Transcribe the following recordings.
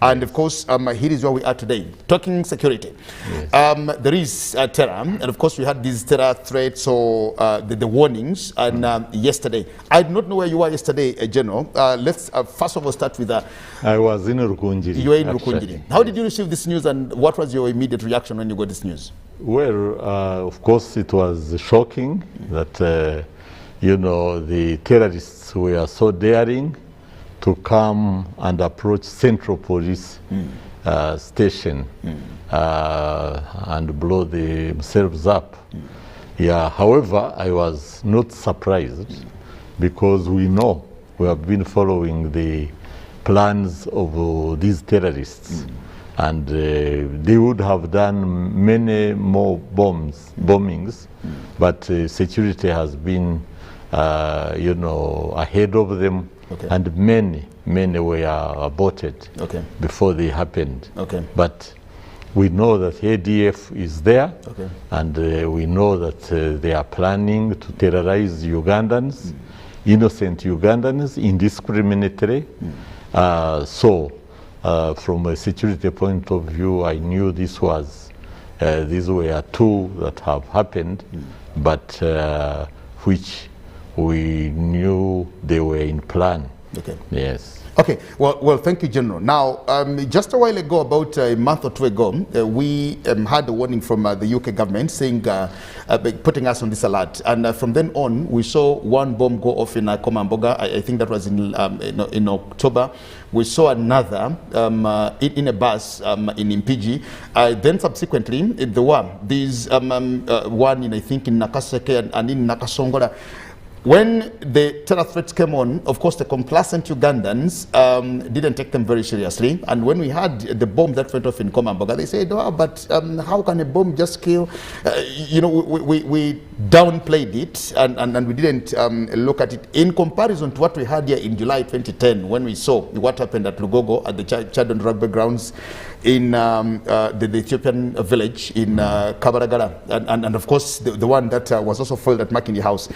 And of course, here is where we are today, talking security. Yes. There is terror, and of course we had these terror threats or the warnings. And yesterday, I do not know where you were yesterday, General. Let's first of all start with I was in Rukunjiri. You were in Rukunjiri. How did you receive this news, and what was your immediate reaction when you got this news? Well, of course, it was shocking that you know, the terrorists were so daring to come and approach Central Police Station and blow themselves up. Yeah, however, I was not surprised because we know, we have been following the plans of these terrorists, and they would have done many more bombings, but security has been you know, ahead of them. Okay. And many were aborted before they happened. But we know that ADF is there, and we know that they are planning to terrorize Ugandans, innocent Ugandans, indiscriminately. So, from a security point of view, I knew this was, these were two that have happened, but which we knew they were in plan. Yes. Okay, well, thank you, General. Now, just a while ago, about a month or two ago, we had a warning from the UK government saying, putting us on this alert. And from then on, we saw one bomb go off in Komamboga. I think that was in October. We saw another in a bus in Impigi. Then subsequently, there were these one in, I think, in Nakaseke and in Nakasongola. When the terror threats came on, of course, the complacent Ugandans didn't take them very seriously. And when we had the bomb that went off in Komamboga, they said, oh, but how can a bomb just kill? You know, we downplayed it and we didn't look at it in comparison to what we had here in July 2010 when we saw what happened at Lugogo at the Chadon rugby grounds in the Ethiopian village in Kabaragala, and of course the one that was also foiled at Makindi House.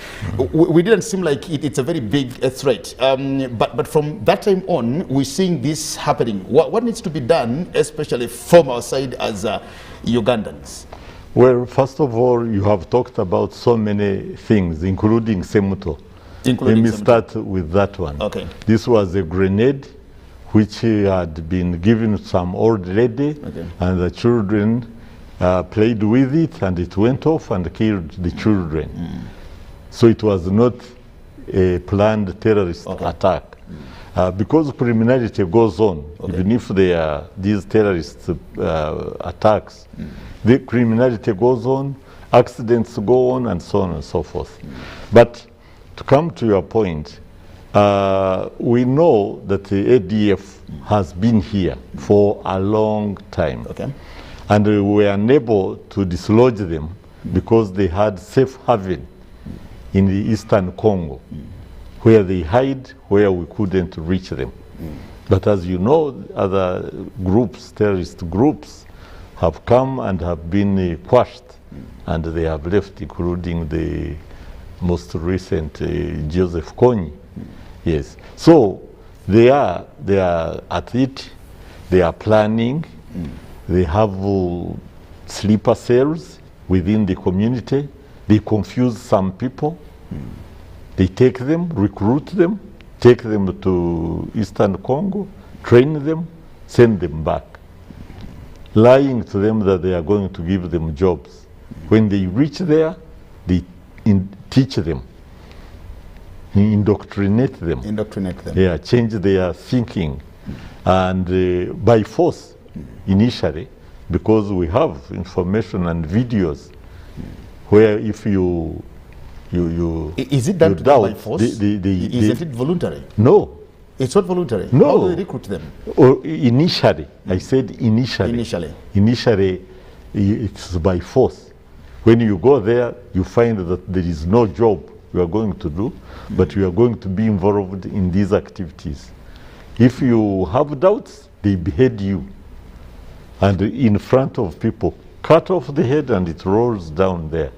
We didn't seem like it's a very big threat, but from that time on, we're seeing this happening. What needs to be done, especially from our side as Ugandans? Well, first of all, you have talked about so many things, including Semuto. Let me start with that one. Okay. This was a grenade which had been given to some old lady, and the children played with it, and it went off and killed the children. So it was not a planned terrorist attack. Because criminality goes on, even if they are these terrorist attacks, the criminality goes on, accidents go on, and so on and so forth. But to come to your point, we know that the ADF has been here for a long time. And we were unable to dislodge them because they had safe haven in the eastern Congo, where they hide, where we couldn't reach them. But as you know, other groups, terrorist groups, have come and have been quashed, and they have left, including the most recent Joseph Kony. Yes. So they are at it, they are planning, they have sleeper cells within the community, they confuse some people, they take them, recruit them, take them to Eastern Congo, train them, send them back, lying to them that they are going to give them jobs. When they reach there, they teach them, indoctrinate them. Yeah, change their thinking. And by force, initially, because we have information and videos where if you is it done by force? Isn't it voluntary? No. It's not voluntary? No. How do they recruit them? Or initially, I said initially. Initially, it's by force. When you go there, you find that there is no job you are going to do, but you are going to be involved in these activities. If you have doubts, they behead you. And in front of people, cut off the head and it rolls down there.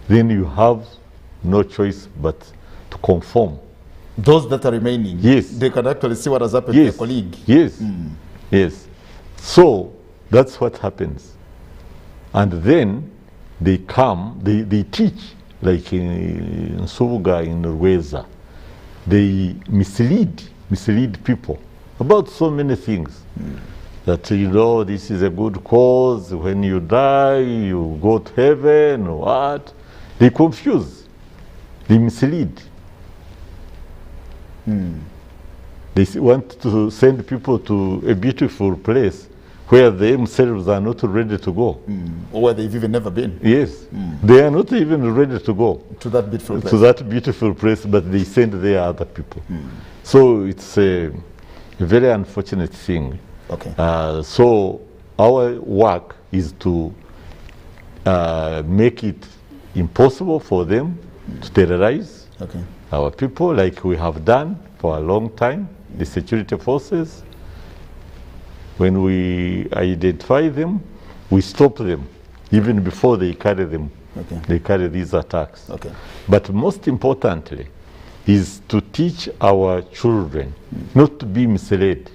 Then you have no choice but to conform. Those that are remaining, yes, they can actually see what has happened to their colleague. Yes. Yes. So that's what happens. And then they come, they teach, like in Suvuga, in Muhwezi. They mislead people about so many things. That, you know, this is a good cause, when you die, you go to heaven, or what. They confuse, they mislead. They want to send people to a beautiful place where they themselves are not ready to go. Or where they've even never been. Yes, they are not even ready to go. To that beautiful place. To that beautiful place, but they send there other people. So it's a very unfortunate thing. Okay. So our work is to make it impossible for them to terrorize our people, like we have done for a long time, the security forces. When we identify them, we stop them, even before they carry them. They carry these attacks. But most importantly is to teach our children not to be misled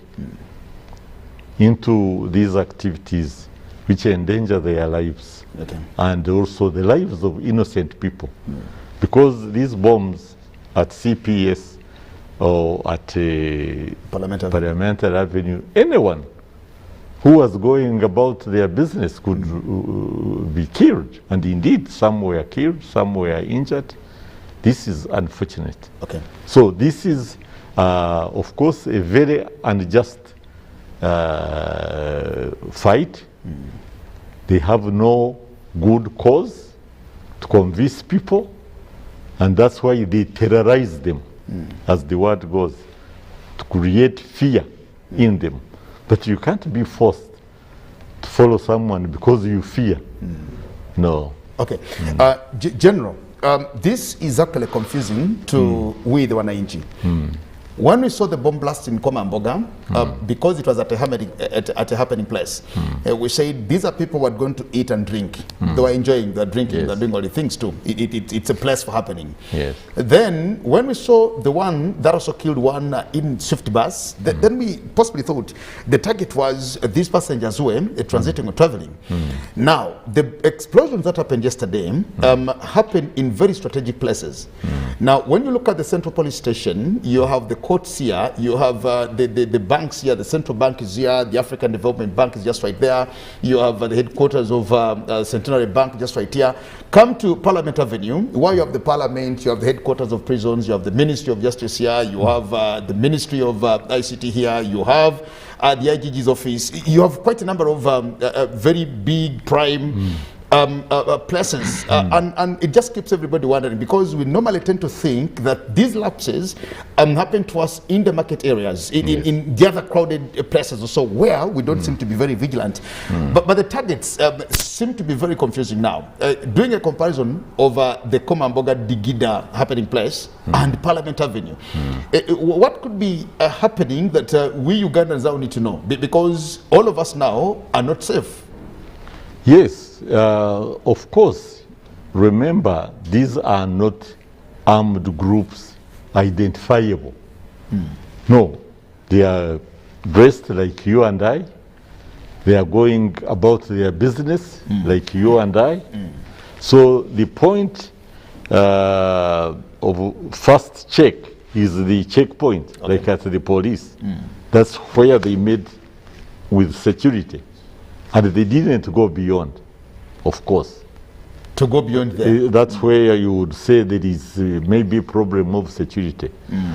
into these activities which endanger their lives and also the lives of innocent people. Because these bombs at CPS or at Parliamentary Avenue, anyone who was going about their business could be killed. And indeed, some were killed, some were injured. This is unfortunate. So this is, of course, a very unjust fight. They have no good cause to convince people, and that's why they terrorize them, as the word goes, to create fear in them. But you can't be forced to follow someone because you fear. No. General, this is actually confusing to we the Wananchi. When we saw the bomb blast in Komamboga, because it was at a happening place, we said these are people who are going to eat and drink. They were enjoying, they were drinking, they were doing all the things too. It's a place for happening. Then when we saw the one that also killed one in Swift bus, then we possibly thought the target was these passengers who were transiting or traveling. Now, the explosions that happened yesterday happened in very strategic places. Now, when you look at the Central Police Station, you have the courts here, you have the banks here, the Central Bank is here, the African Development Bank is just right there, you have the headquarters of Centenary Bank just right here. Come to Parliament Avenue, where you have the Parliament, you have the headquarters of prisons, you have the Ministry of Justice here, you have the Ministry of ICT here, you have the IGG's office, you have quite a number of very big prime places, and it just keeps everybody wondering, because we normally tend to think that these lapses happen to us in the market areas, in the other crowded places or so, where we don't seem to be very vigilant. But the targets seem to be very confusing now. Doing a comparison over the Komamboga Digida happening place and Parliament Avenue, what could be happening that we Ugandans now need to know? Because all of us now are not safe. Yes. Of course, remember, these are not armed groups identifiable. No, they are dressed like you and I. They are going about their business like you and I. So the point of first check is the checkpoint, like at the police. That's where they made with security. And they didn't go beyond. Of course. To go beyond that? That's where you would say there is maybe a problem of security.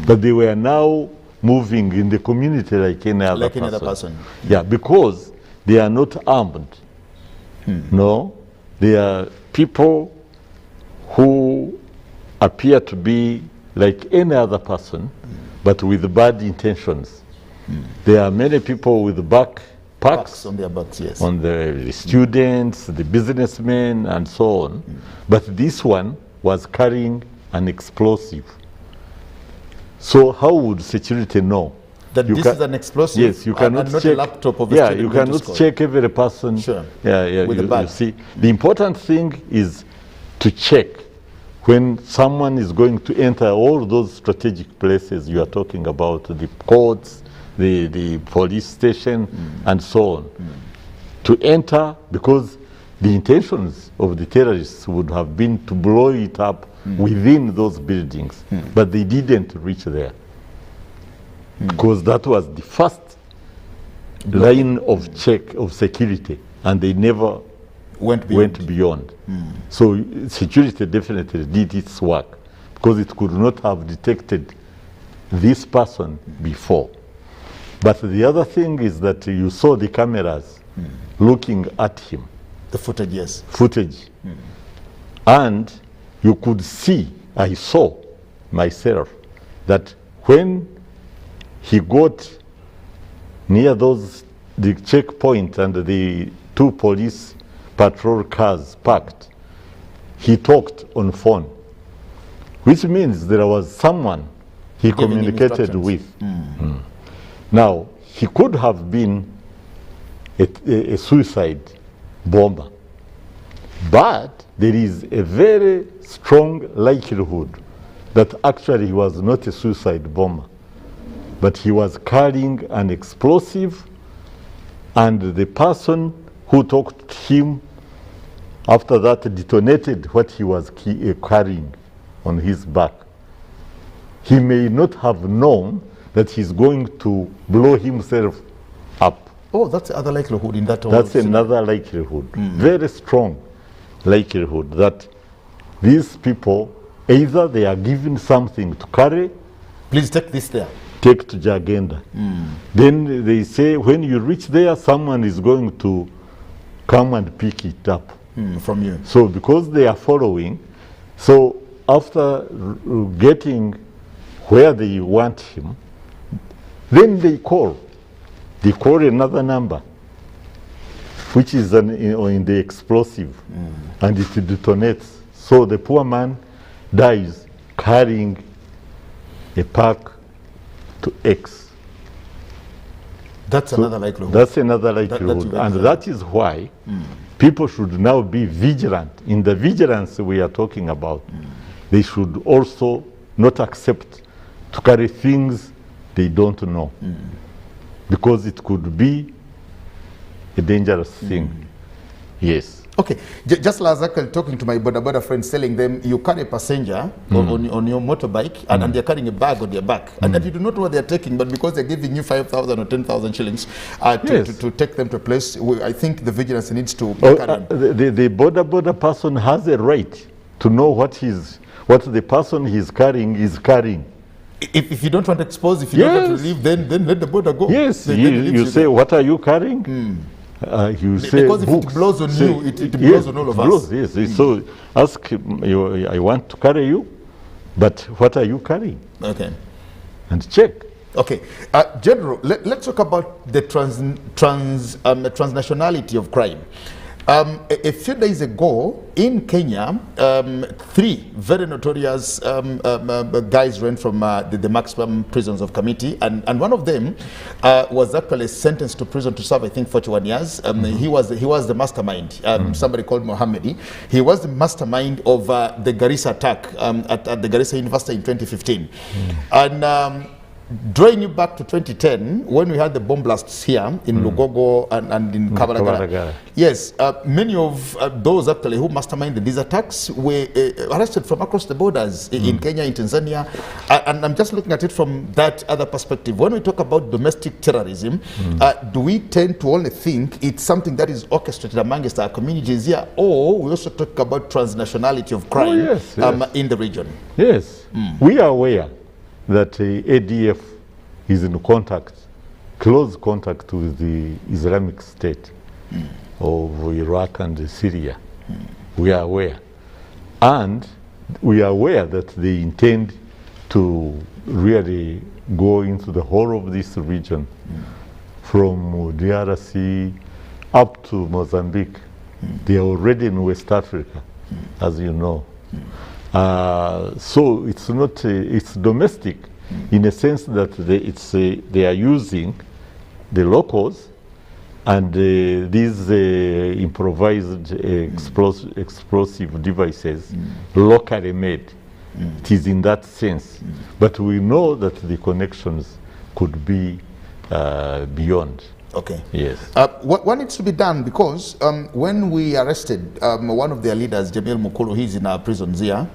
But they were now moving in the community like any other person. Yeah, because they are not armed. No, they are people who appear to be like any other person, but with bad intentions. There are many people with backpacks on their backs, yes. On the students, the businessmen, and so on. But this one was carrying an explosive. So how would security know? That this is an explosive? Yes, you cannot not check. A laptop of a yeah, you cannot check every person. Sure. With the bag. You see, the important thing is to check when someone is going to enter all those strategic places you are talking about, the courts, the police station, and so on, to enter, because the intentions of the terrorists would have been to blow it up within those buildings, but they didn't reach there, because that was the first line of check of security, and they never went beyond. So security definitely did its work, because it could not have detected this person before. But the other thing is that you saw the cameras looking at him. The footage, yes. Footage. And you could see, I saw myself, that when he got near the checkpoint and the two police patrol cars parked, he talked on phone, which means there was someone he communicated with. Now, he could have been a suicide bomber, but there is a very strong likelihood that actually he was not a suicide bomber, but he was carrying an explosive, and the person who talked to him after that detonated what he was carrying on his back. He may not have known that he's going to blow himself up. Oh, that's the other likelihood in that. That's another likelihood, very strong likelihood, that these people, either they are given something to carry. Please take this there. Take to Gyagenda. Then they say, when you reach there, someone is going to come and pick it up from you. So because they are following, so after getting where they want him, then they call another number, which is in the explosive, and it detonates. So the poor man dies carrying a pack to X. That's another likelihood. That's another likelihood. And that is why people should now be vigilant. In the vigilance we are talking about, they should also not accept to carry things they don't know, because it could be a dangerous thing. Yes. Okay, just like talking to my border friends, telling them you carry a passenger on your motorbike and they're carrying a bag on their back, and that you do not know what they're taking, but because they're giving you 5,000 or 10,000 shillings to take them to a place, I think the vigilance needs to be carried. The border person has a right to know what the person he's carrying is carrying. If you don't want to expose, if you don't want to leave, then let the border go. Yes, you say, what are you carrying? You say because if books, it blows on you, it blows on all of us. Yes. So ask him, I want to carry you, but what are you carrying? Okay. And check. Okay. General, let's talk about the transnationality of crime. A few days ago in Kenya, 3 very notorious guys ran from the maximum prisons of Kamiti, and one of them was actually sentenced to prison to serve, I think, 41 years. He was the mastermind, somebody called Muhwezi. He was the mastermind of the Garissa attack at the Garissa University in 2015. And drawing you back to 2010, when we had the bomb blasts here in Lugogo and in Kampala. Yes, many of those actually who masterminded these attacks were arrested from across the borders in Kenya, in Tanzania. And I'm just looking at it from that other perspective. When we talk about domestic terrorism, do we tend to only think it's something that is orchestrated amongst our communities here, or we also talk about transnationality of crime in the region? Yes, we are aware that ADF is in close contact with the Islamic State of Iraq and Syria. We are aware. And we are aware that they intend to really go into the whole of this region, from DRC up to Mozambique. They are already in West Africa, as you know. So it's not, it's domestic in a sense that they are using the locals and these improvised explosive devices, locally made. It is in that sense. But we know that the connections could be beyond. Okay. Yes. What needs to be done? Because when we arrested one of their leaders, Jamil Mukulu, he's in our prisons here.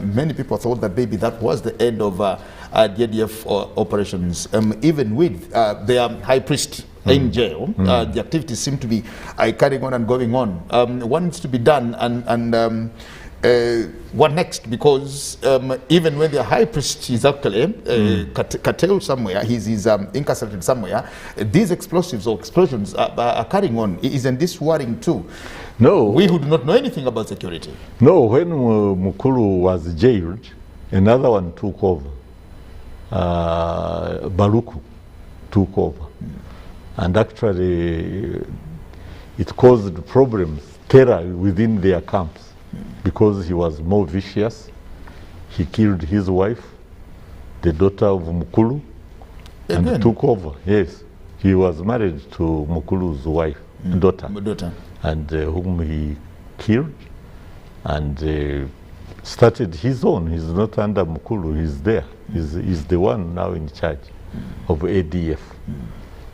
Many people thought that maybe that was the end of DDF operations. Even with their high priest in jail, the activities seem to be carrying on and going on. What needs to be done, and what next? Because even when the high priest is actually curtailed somewhere, he's incarcerated somewhere, these explosives or explosions are carrying on. Isn't this worrying too? No. We who do not know anything about security. No, when Mukulu was jailed, another one took over. Baruku took over. And actually, it caused problems, terror within their camps. Because he was more vicious, he killed his wife, the daughter of Mukulu, and took over. Yes, he was married to Mukulu's wife, daughter, and whom he killed, and started his own. He's not under Mukulu. He's there. He's the one now in charge of ADF,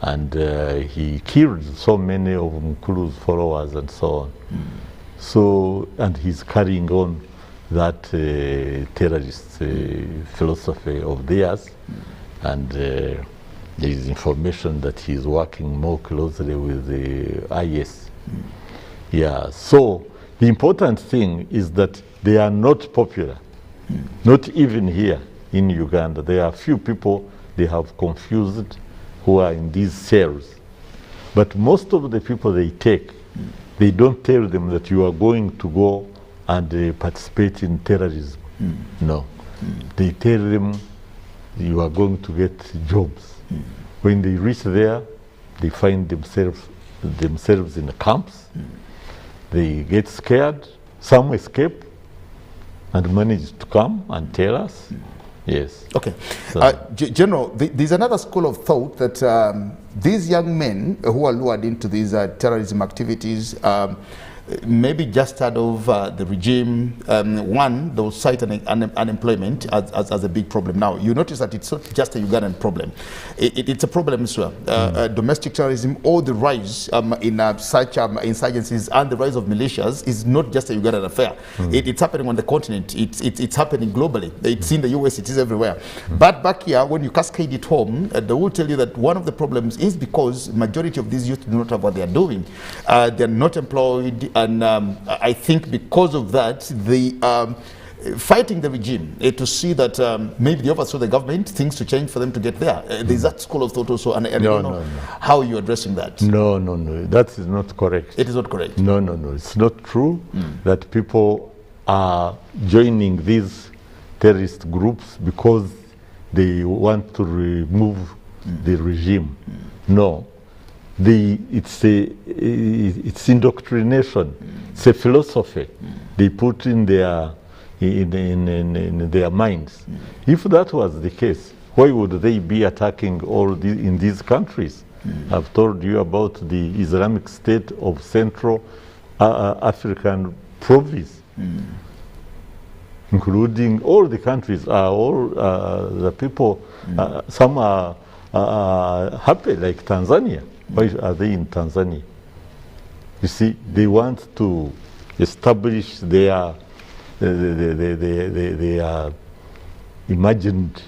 and he killed so many of Mukulu's followers and so on. So, and he's carrying on that terrorist philosophy of theirs, and there is information that he's working more closely with the IS. Yeah, so the important thing is that they are not popular, not even here in Uganda. There are few people they have confused who are in these cells, but most of the people they take, they don't tell them that you are going to go and participate in terrorism. No. They tell them you are going to get jobs. When they reach there, they find themselves in the camps. They get scared. Some escape and manage to come and tell us. Yes. Okay. So. General, there's another school of thought that these young men who are lured into these terrorism activities, maybe just out of the regime, one, they'll cite unemployment as a big problem. Now, you notice that it's not just a Ugandan problem. It's a problem as well. Domestic terrorism, or the rise in such insurgencies and the rise of militias is not just a Ugandan affair. It's happening on the continent. It's happening globally. It's in the US, it is everywhere. But back here, when you cascade it home, they will tell you that one of the problems is because majority of these youth do not have what they are doing. They're not employed, and I think because of that, the fighting the regime to see that maybe they oversaw the government, things to change for them to get there. There's that school of thought also, and I don't know how you're addressing that. No, that is not correct. It is not correct? No, it's not true that people are joining these terrorist groups because they want to remove the regime. No. It's indoctrination. It's a philosophy they put in their minds. If that was the case, why would they be attacking in these countries? I've told you about the Islamic State of Central African province, including all the countries. All the people, some are happy, like Tanzania. Why are they in Tanzania? You see, they want to establish their imagined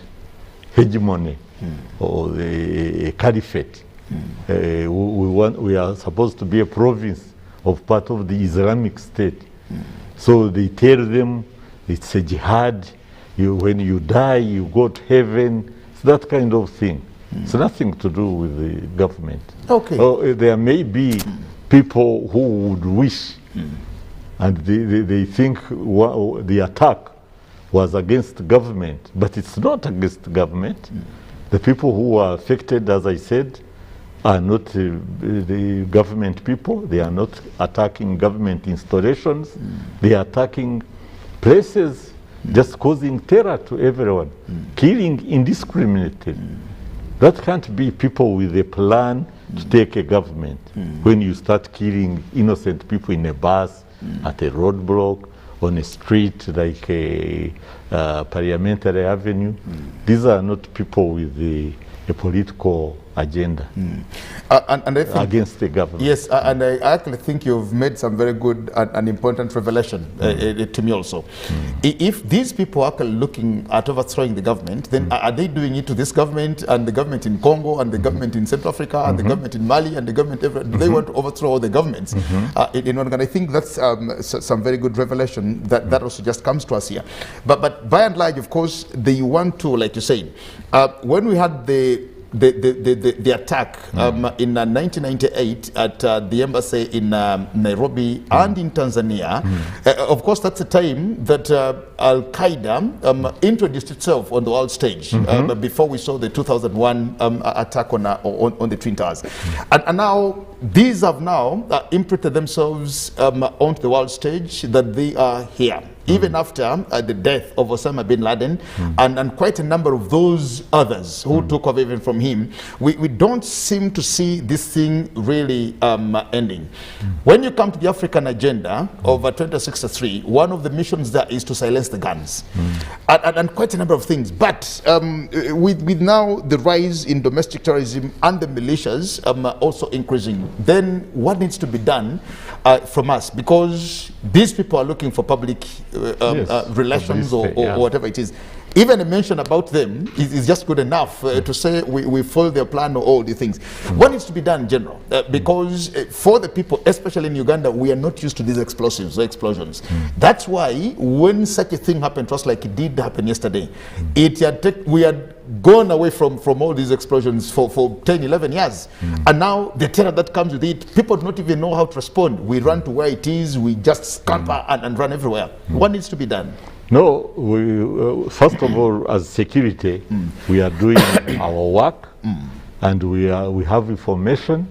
hegemony or a caliphate. We are supposed to be a province of part of the Islamic State. So they tell them it's a jihad. When you die, you go to heaven. It's that kind of thing. It's nothing to do with the government. Okay. There may be people who would wish, and they think the attack was against the government, but it's not against the government. The people who are affected, as I said, are not the government people. They are not attacking government installations. They are attacking places, just causing terror to everyone, killing indiscriminately. That can't be people with a plan to take a government. When you start killing innocent people in a bus, at a roadblock, on a street like a Parliamentary Avenue, these are not people with a political agenda and I think, against the government. Yes, and I actually think you've made some very good and important revelation to me also. If these people are actually looking at overthrowing the government, then are they doing it to this government and the government in Congo and the government in Central Africa and the government in Mali and the government everywhere? Do they want to overthrow all the governments? In Uganda? I think that's some very good revelation that also just comes to us here. But by and large, of course, they want to, like you said, when we had the attack in 1998 at the embassy in Nairobi and in Tanzania. Of course, that's the time that Al-Qaeda introduced itself on the world stage before we saw the 2001 attack on the Twin Towers. And now these have now imprinted themselves onto the world stage that they are here. Even after the death of Osama bin Laden and quite a number of those others who took over even from him, we don't seem to see this thing really ending. When you come to the African agenda of 2063, one of the missions there is to silence the guns and quite a number of things. But with now the rise in domestic terrorism and the militias also increasing, then what needs to be done from us? Because these people are looking for public relations or whatever it is. Even a mention about them is just good enough to say we follow their plan or all these things. What needs to be done in general? Because for the people, especially in Uganda, we are not used to these explosives or explosions. That's why when such a thing happened to us, like it did happen yesterday, we had gone away from all these explosions for 10, 11 years. And now the terror that comes with it, people do not even know how to respond. We run to where it is, we just scamper and run everywhere. What needs to be done? No, we, first of all, as security, we are doing our work, and we have information.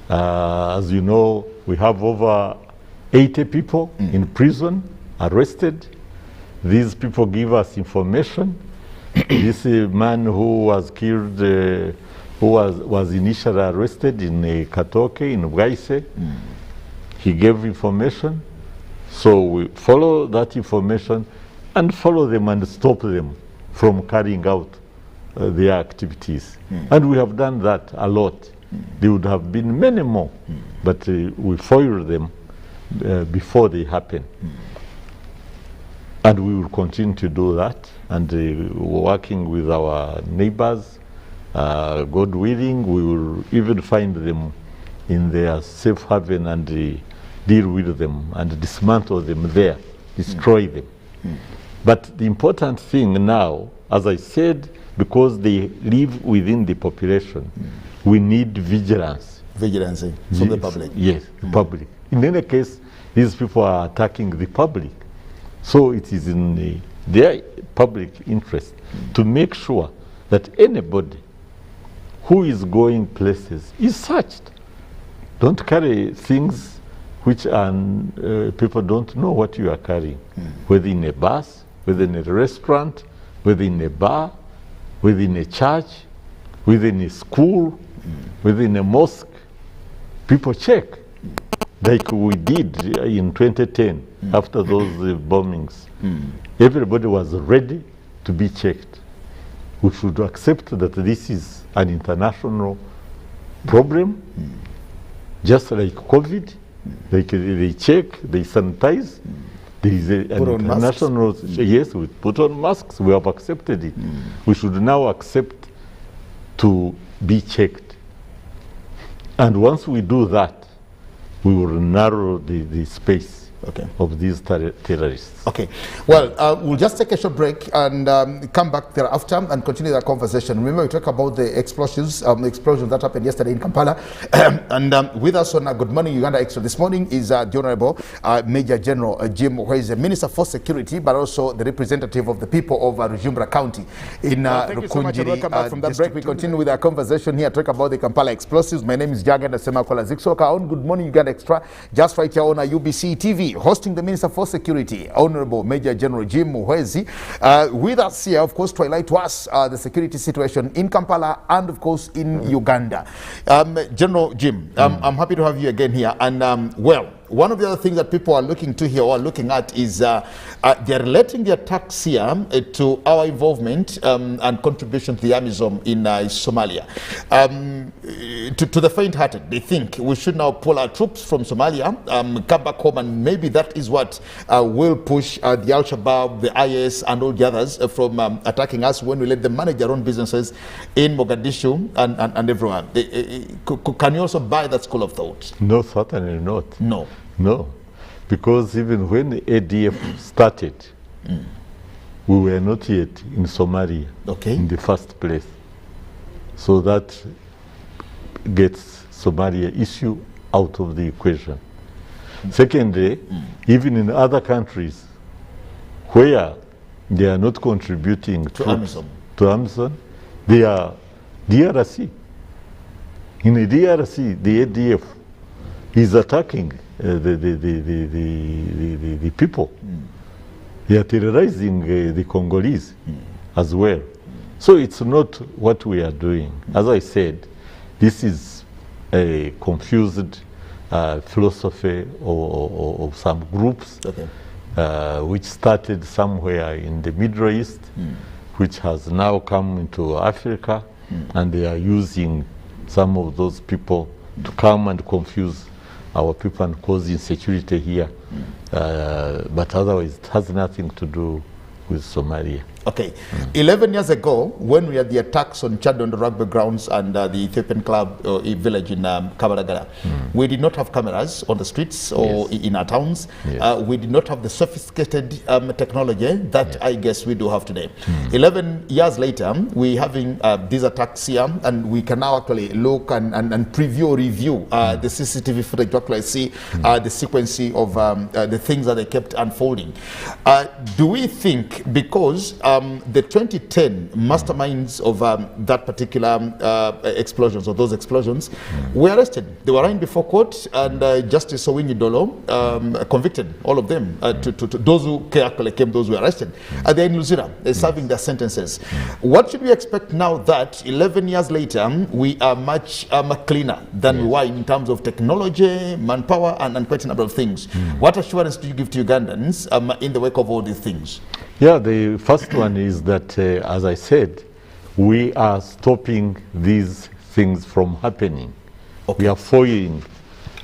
As you know, we have over 80 people in prison, arrested. These people give us information. This man who was killed, who was initially arrested in Katoke, in Muhwezi, he gave information. So we follow that information and follow them and stop them from carrying out their activities. And we have done that a lot. There would have been many more, but we foil them before they happen. And we will continue to do that, and working with our neighbors, God willing, we will even find them in their safe haven and deal with them and dismantle them there, destroy them. But the important thing now, as I said, because they live within the population, we need vigilance. Vigilance from the public. Yes, the public. In any case, these people are attacking the public. So it is in their public interest to make sure that anybody who is going places is searched. Don't carry things which people don't know what you are carrying, whether in a bus, whether in a restaurant, whether in a bar, whether in a church, whether in a school, whether in a mosque. People check, like we did in 2010 after those bombings. Everybody was ready to be checked. We should accept that this is an international problem, just like COVID. They check, they sanitize. There is an international, yes, we put on masks, we have accepted it. We should now accept to be checked. And once we do that, we will narrow the space of these terrorists. Okay. Well, we'll just take a short break and come back thereafter and continue the conversation. Remember, we talk about the explosions that happened yesterday in Kampala. And with us on Good Morning Uganda Extra this morning is the Honorable Major General Jim Muhwezi, Minister for Security, but also the representative of the people of Rujumbura County in Rukunjiri. Welcome back from that break. We continue with our conversation here, talk about the Kampala explosives. My name is Gyagenda Ssemakula Ziksoka on Good Morning Uganda Extra, just right here on UBC TV, hosting the Minister for Security, Honorable Major General Jim Muhwezi. With us here, of course, to highlight to us the security situation in Kampala and, of course, in Uganda. General Jim, I'm happy to have you again here. And, well, one of the other things that people are looking to here or looking at is they're relating the attacks here to our involvement and contribution to the AMISOM in Somalia. To the faint-hearted, they think we should now pull our troops from Somalia, come back home, and maybe that is what will push the Al-Shabaab, the IS, and all the others from attacking us when we let them manage their own businesses in Mogadishu and everywhere. Can you also buy that school of thought? No, certainly not. No. No. Because even when the ADF started, we were not yet in Somalia in the first place. So that gets Somalia issue out of the equation. Secondly, even in other countries where they are not contributing to AMISOM, they are DRC. In the DRC, the ADF is attacking the people. They are terrorizing the Congolese as well. So it's not what we are doing. As I said, this is a confused philosophy of some groups which started somewhere in the Middle East, which has now come into Africa, and they are using some of those people to come and confuse our people and cause insecurity here. But otherwise, it has nothing to do with Somalia. Okay. 11 years ago, when we had the attacks on Chad on the rugby grounds and the Ethiopian club village in Kampala, we did not have cameras on the streets or in our towns. We did not have the sophisticated technology that I guess we do have today. 11 years later, we're having these attacks here, and we can now actually look and preview or review the CCTV footage to actually see the sequence of the things that they kept unfolding. Do we think, because the 2010 masterminds of that particular explosions, or those explosions, were arrested. They were arraigned before court, and Justice Owinyi Dolo convicted all of them. To those who actually came, those who were arrested. They're in Luzira, they're serving their sentences. What should we expect now that 11 years later, we are much cleaner than we were in terms of technology, manpower, and quite a number of things? What assurance do you give to Ugandans in the wake of all these things? Yeah, the first one is that, as I said, we are stopping these things from happening. We are foiling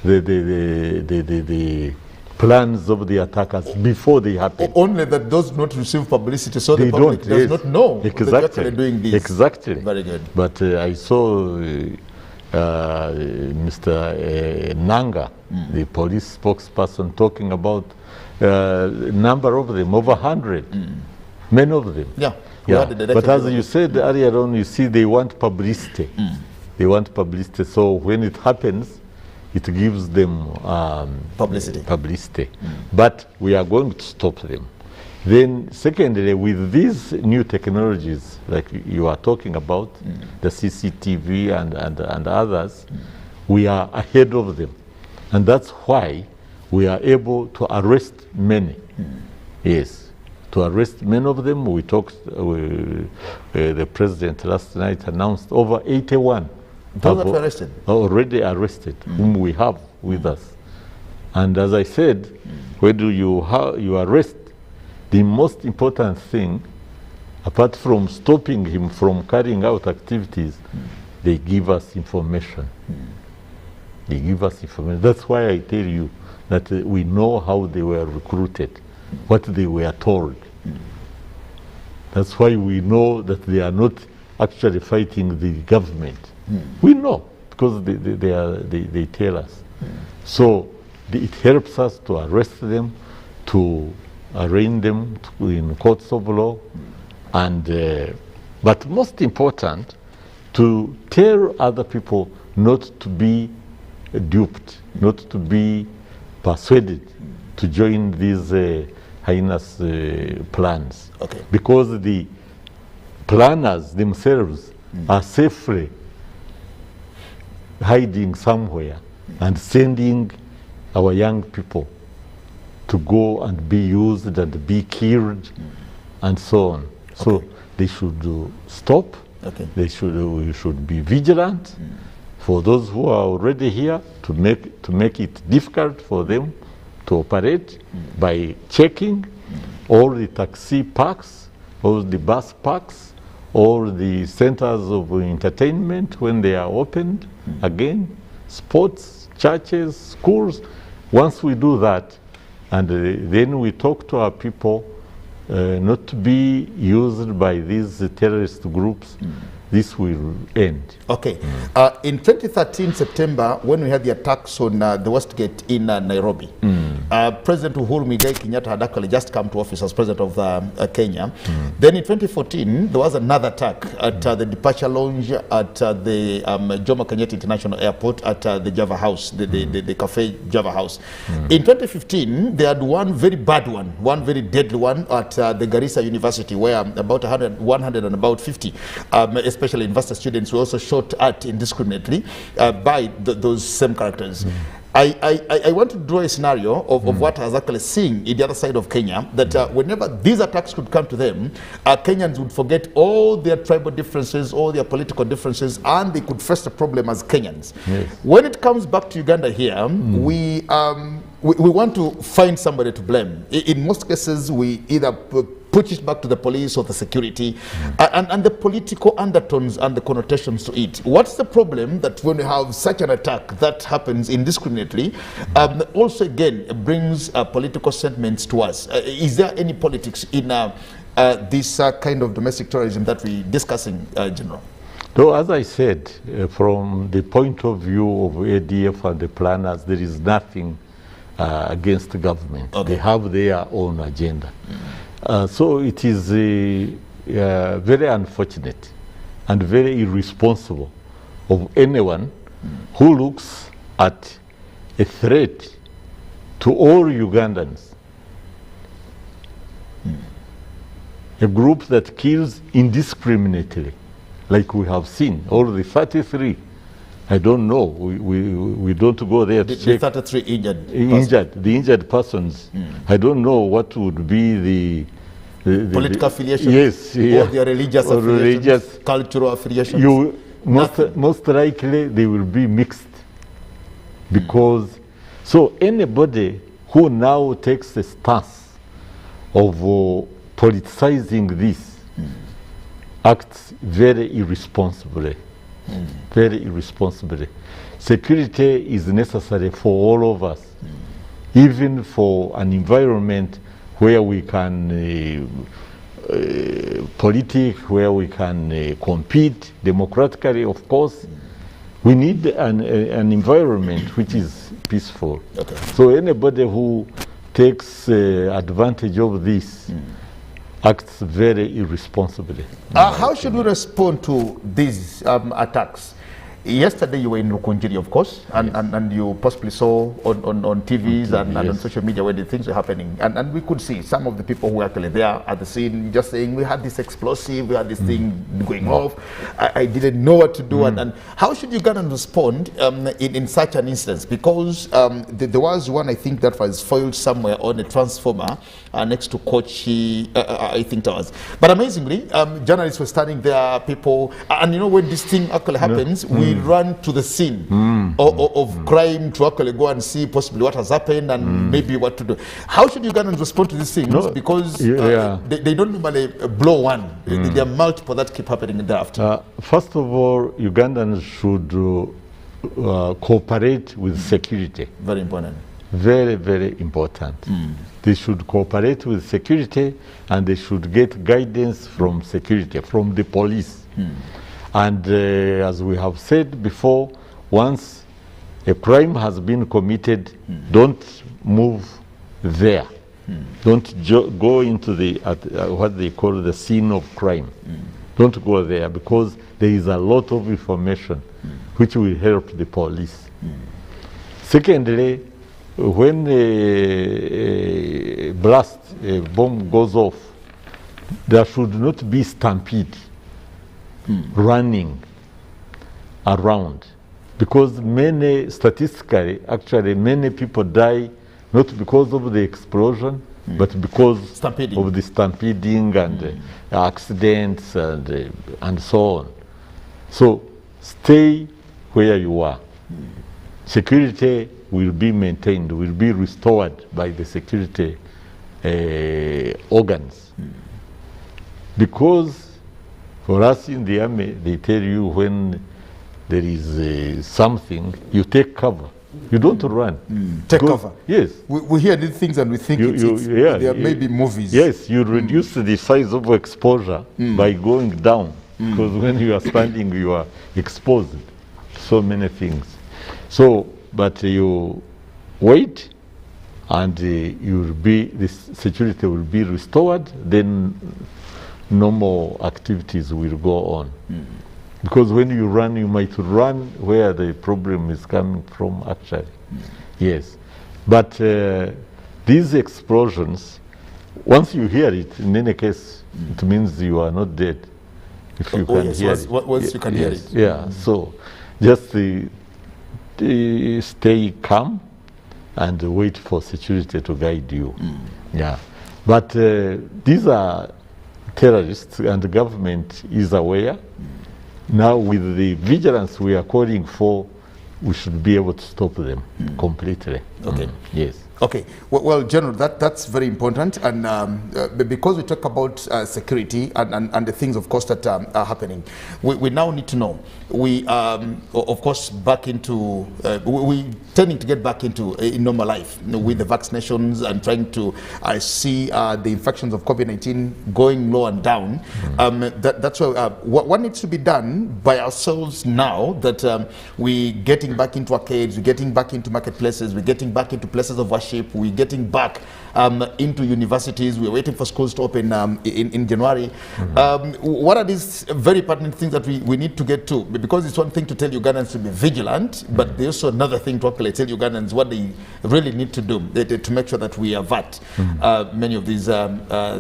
the plans of the attackers before they happen. Only that does not receive publicity, so the public does not know that you're actually doing this. Exactly. Very good. But I saw Mr. Nanga, the police spokesperson, talking about number of them, over 100, many of them. But as you said earlier on, you see, they want publicity. They want publicity, so when it happens, it gives them publicity. But we are going to stop them. Then secondly, with these new technologies, like you are talking about, the CCTV and others, we are ahead of them. And that's why we are able to arrest many. Yes, to arrest many of them. We talked, the president last night announced over 81. Those that were arrested? Already arrested, whom we have with us. And as I said, when you arrest, the most important thing, apart from stopping him from carrying out activities, they give us information. They give us information. That's why I tell you that we know how they were recruited, what they were told. That's why we know that they are not actually fighting the government. We know, because they tell us. So it helps us to arrest them, to arraign them in courts of law, and but most important, to tell other people not to be duped, not to be persuaded to join these heinous plans. Because the planners themselves are safely hiding somewhere and sending our young people to go and be used and be killed and so on. So they should stop. We should be vigilant for those who are already here to make it difficult for them to operate by checking all the taxi parks, all the bus parks, all the centers of entertainment when they are opened again, sports, churches, schools. Once we do that, and then we talk to our people not to be used by these terrorist groups, this will end. Okay. In 2013 September, when we had the attacks on the Westgate in Nairobi, President Uhuru Muigai Kenyatta had actually just come to office as president of Kenya. Then in 2014, there was another attack at the departure lounge at the Jomo Kenyatta International Airport at the Java House, the cafe Java House. In 2015, they had one very bad one, one very deadly one at the Garissa University, where about 150 especially university students were also shot at indiscriminately by those same characters. I want to draw a scenario of what I was actually seeing in the other side of Kenya, that whenever these attacks could come to them, Kenyans would forget all their tribal differences, all their political differences, and they could face the problem as Kenyans. Yes. When it comes back to Uganda here, we want to find somebody to blame. In most cases, we either push it back to the police or the security, and the political undertones and the connotations to it. What's the problem that when you have such an attack that happens indiscriminately, also again brings political sentiments to us? Is there any politics in this kind of domestic terrorism that we're discussing, General? So as I said, from the point of view of ADF and the planners, there is nothing against the government. Okay. They have their own agenda. So it is very unfortunate and very irresponsible of anyone who looks at a threat to all Ugandans. A group that kills indiscriminately, like we have seen, all the 33. I don't know, we don't go there to check. The 33 injured. The injured persons. I don't know what would be the political affiliation. Yes, or their religious affiliations, cultural affiliations. Most likely they will be mixed, because so anybody who now takes a stance of politicizing this acts very irresponsibly. Very irresponsibly. Security is necessary for all of us, even for an environment where we can where we can compete democratically, of course. We need an environment which is peaceful. Okay. So anybody who takes advantage of this acts very irresponsibly. How should we respond to these attacks? Yesterday you were in Rukunjiri, of course, and you possibly saw on TVs and on social media where the things were happening. And we could see some of the people who were actually there at the scene just saying, we had this explosive, we had this thing going off, I didn't know what to do. And how should Ugandans respond in such an instance? Because there was one, I think, that was foiled somewhere on a transformer next to Kochi, I think that was. But amazingly, journalists were standing there, people, and you know, when this thing actually happens, we run to the scene of crime to actually go and see possibly what has happened and maybe what to do. How should Ugandans respond to these things? Because they don't normally blow one. There are multiple that keep happening thereafter. First of all, Ugandans should cooperate with security. Very important. Very, very important. They should cooperate with security, and they should get guidance from security, from the police. And as we have said before, once a crime has been committed, don't move there. Don't go into the what they call the scene of crime. Don't go there, because there is a lot of information which will help the police. Secondly, when a blast, a bomb goes off, there should not be stampede. Running around, because statistically, actually many people die not because of the explosion, but because of the stampeding and accidents and so on. So stay where you are. Security will be maintained, will be restored by the security organs. Because for us in the army, they tell you when there is something, you take cover. You don't run. Take cover. Yes. We hear these things and we think there may be movies. Yes, you reduce the size of exposure by going down. Because when you are standing, you are exposed to so many things. So, but you wait and the security will be restored, then normal activities will go on. Because when you run, you might run where the problem is coming from, actually. Yes. But these explosions, once you hear it, in any case, it means you are not dead. If you can hear it. Once you can hear it. Yeah, so just stay calm and wait for security to guide you. Yeah. But these are terrorists, and the government is aware. Now, with the vigilance we are calling for, we should be able to stop them completely. Okay. Yes. Okay. Well, General, that's very important. And because we talk about security and the things, of course, that are happening, we now need to know. We, of course, back into, we tending to get back into normal life, with the vaccinations and trying to see the infections of COVID-19 going low and down. That's why what needs to be done by ourselves now that we're getting back into arcades, we're getting back into marketplaces, we're getting back into places of worship, we're getting back into universities, we're waiting for schools to open in January. What are these very pertinent things that we need to get to? Because it's one thing to tell Ugandans to be vigilant, but there's also another thing to actually tell Ugandans what they really need to do to make sure that we avert many of these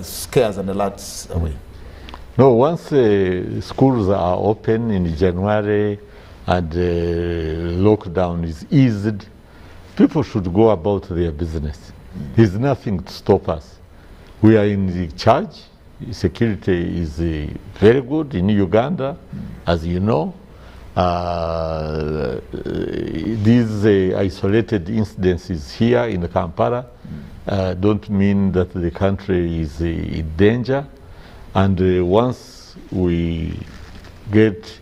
scares and alerts away. No, once schools are open in January and lockdown is eased, people should go about their business. There's nothing to stop us. We are in the charge. Security is very good in Uganda, as you know. These isolated incidences here in Kampala don't mean that the country is in danger. And once we get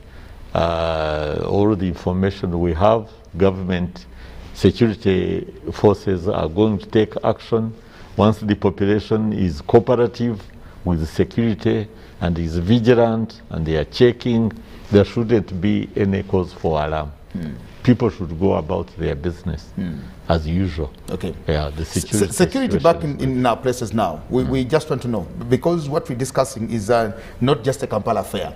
all the information we have, government security forces are going to take action. Once the population is cooperative with security and is vigilant and they are checking, there shouldn't be any cause for alarm. People should go about their business as usual. Okay. Yeah, the security back in our places now. We just want to know, because what we're discussing is not just a Kampala affair.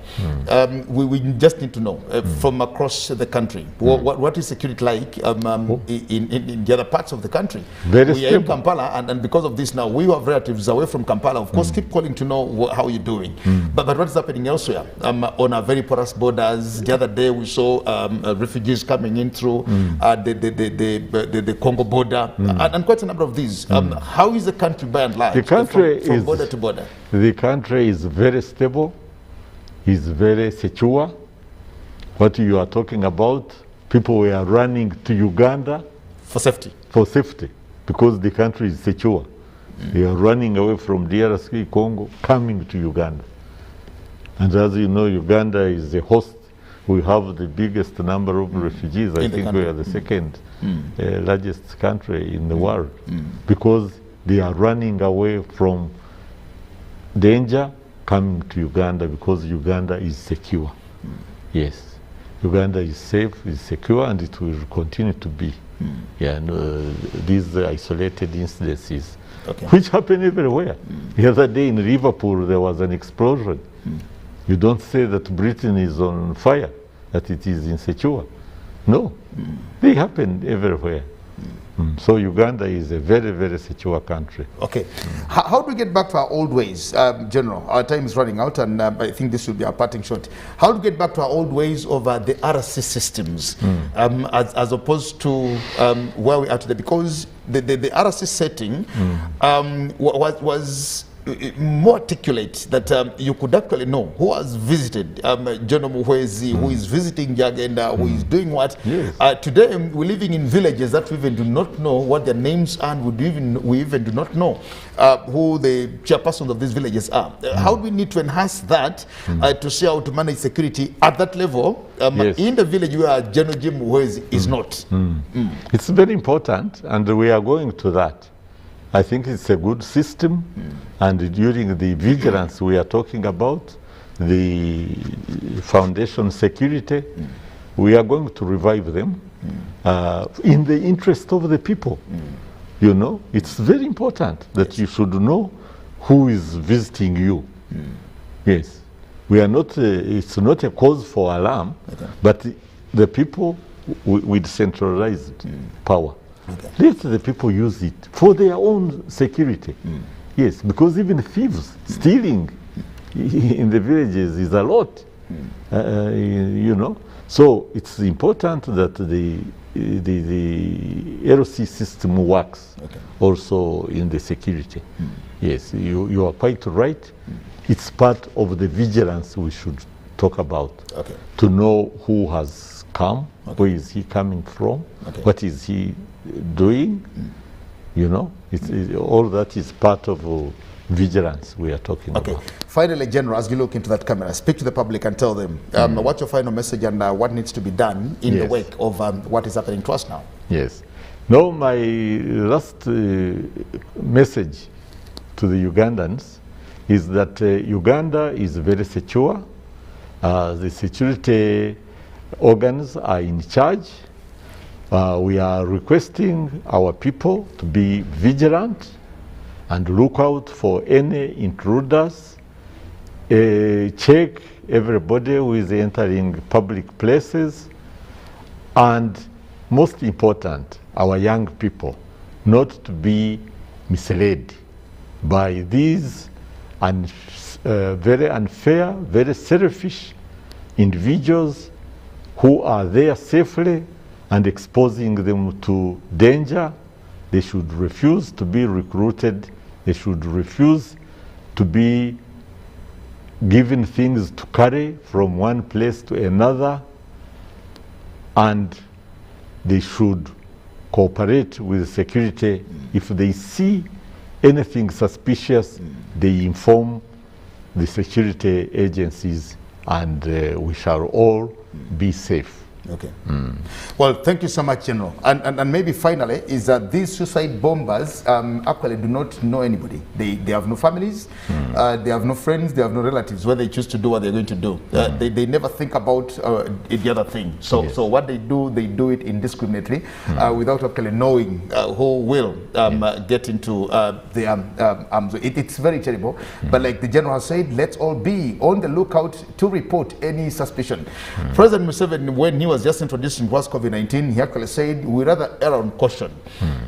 We just need to know from across the country what is security like in the other parts of the country. We are in Kampala, and because of this now, we have relatives away from Kampala. Of course, keep calling to know how you're doing. But what's happening elsewhere on our very porous borders? The other day we saw refugees coming in through the Congo border, and quite a number of these. How is the country by and large, from border to border? The country is very stable, is very secure. What you are talking about, people were running to Uganda for safety. For safety, because the country is secure. They are running away from DRC, Congo, coming to Uganda. And as you know, Uganda is the host. We have the biggest number of refugees. I think we are the second largest country in the world, because they are running away from danger, coming to Uganda, because Uganda is secure. Yes, Uganda is safe, is secure, and it will continue to be. Yeah, these isolated incidences, which happen everywhere. The other day in Liverpool, there was an explosion. You don't say that Britain is on fire, that it is insecure. No, they happen everywhere. So Uganda is a very, very secure country. Okay. How do we get back to our old ways, General? Our time is running out, and I think this will be our parting shot. How do we get back to our old ways of the RC systems, as opposed to where we are today? Because the RC setting was more articulate, that you could actually know who has visited General Muhwezi, who is visiting Gyagenda, who is doing what. Yes. Today we're living in villages that we even do not know what their names are, and we even do not know who the chairpersons of these villages are. How do we need to enhance that to see how to manage security at that level in the village where General Jim Muhwezi is not? It's very important, and we are going to that. I think it's a good system, and during the vigilance we are talking about, the foundation security, we are going to revive them in the interest of the people. You know, it's very important that you should know who is visiting you. Yes, we are not. It's not a cause for alarm, but the people with centralized power. Let the people use it for their own security. Yes, because even thieves stealing in the villages is a lot. You know, so it's important that the LC system works also in the security. Yes, you are quite right. It's part of the vigilance we should talk about, to know who has come, where is he coming from, what is he doing. You know, all that is part of vigilance we are talking about. Finally, General, as you look into that camera, speak to the public and tell them what's your final message and what needs to be done in the wake of what is happening to us now. Yes. Now, my last message to the Ugandans is that Uganda is very secure. The security organs are in charge. We are requesting our people to be vigilant and look out for any intruders. Check everybody who is entering public places, and most important, our young people, not to be misled by these very unfair, very selfish individuals who are there safely and exposing them to danger. They should refuse to be recruited. They should refuse to be given things to carry from one place to another, and they should cooperate with security. If they see anything suspicious, they inform the security agencies, and we shall all be safe. Well, thank you so much, General. And maybe finally, is that these suicide bombers actually do not know anybody. They have no families, they have no friends, they have no relatives where they choose to do what they're going to do. They never think about the other thing. So what they do it indiscriminately without actually knowing who will get into the arms. It's very terrible. But like the General said, let's all be on the lookout to report any suspicion. President Museveni, when he was just introducing what's COVID-19, he actually said we rather err on caution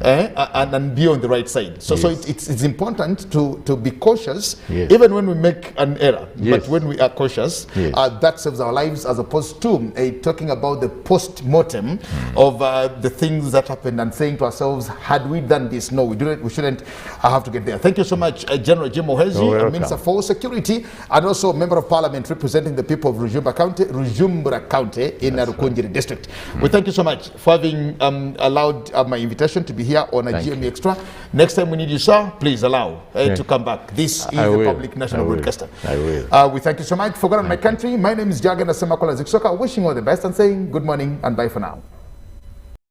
and be on the right side. So it's important to be cautious even when we make an error. But when we are cautious, that saves our lives, as opposed to talking about the post-mortem of the things that happened and saying to ourselves, had we done this? No, we shouldn't have to get there. Thank you so much, General Jim Muhwezi, Minister for Security, and also Member of Parliament representing the people of Rujumbura County in Narukunjiri District. We thank you so much for having allowed my invitation to be here on a GME Extra. Next time we need you, sir, please allow to come back. This is the public national broadcaster. I will. We thank you so much. For God and my country, my name is Gyagenda Ssemakula, wishing you all the best and saying good morning and bye for now.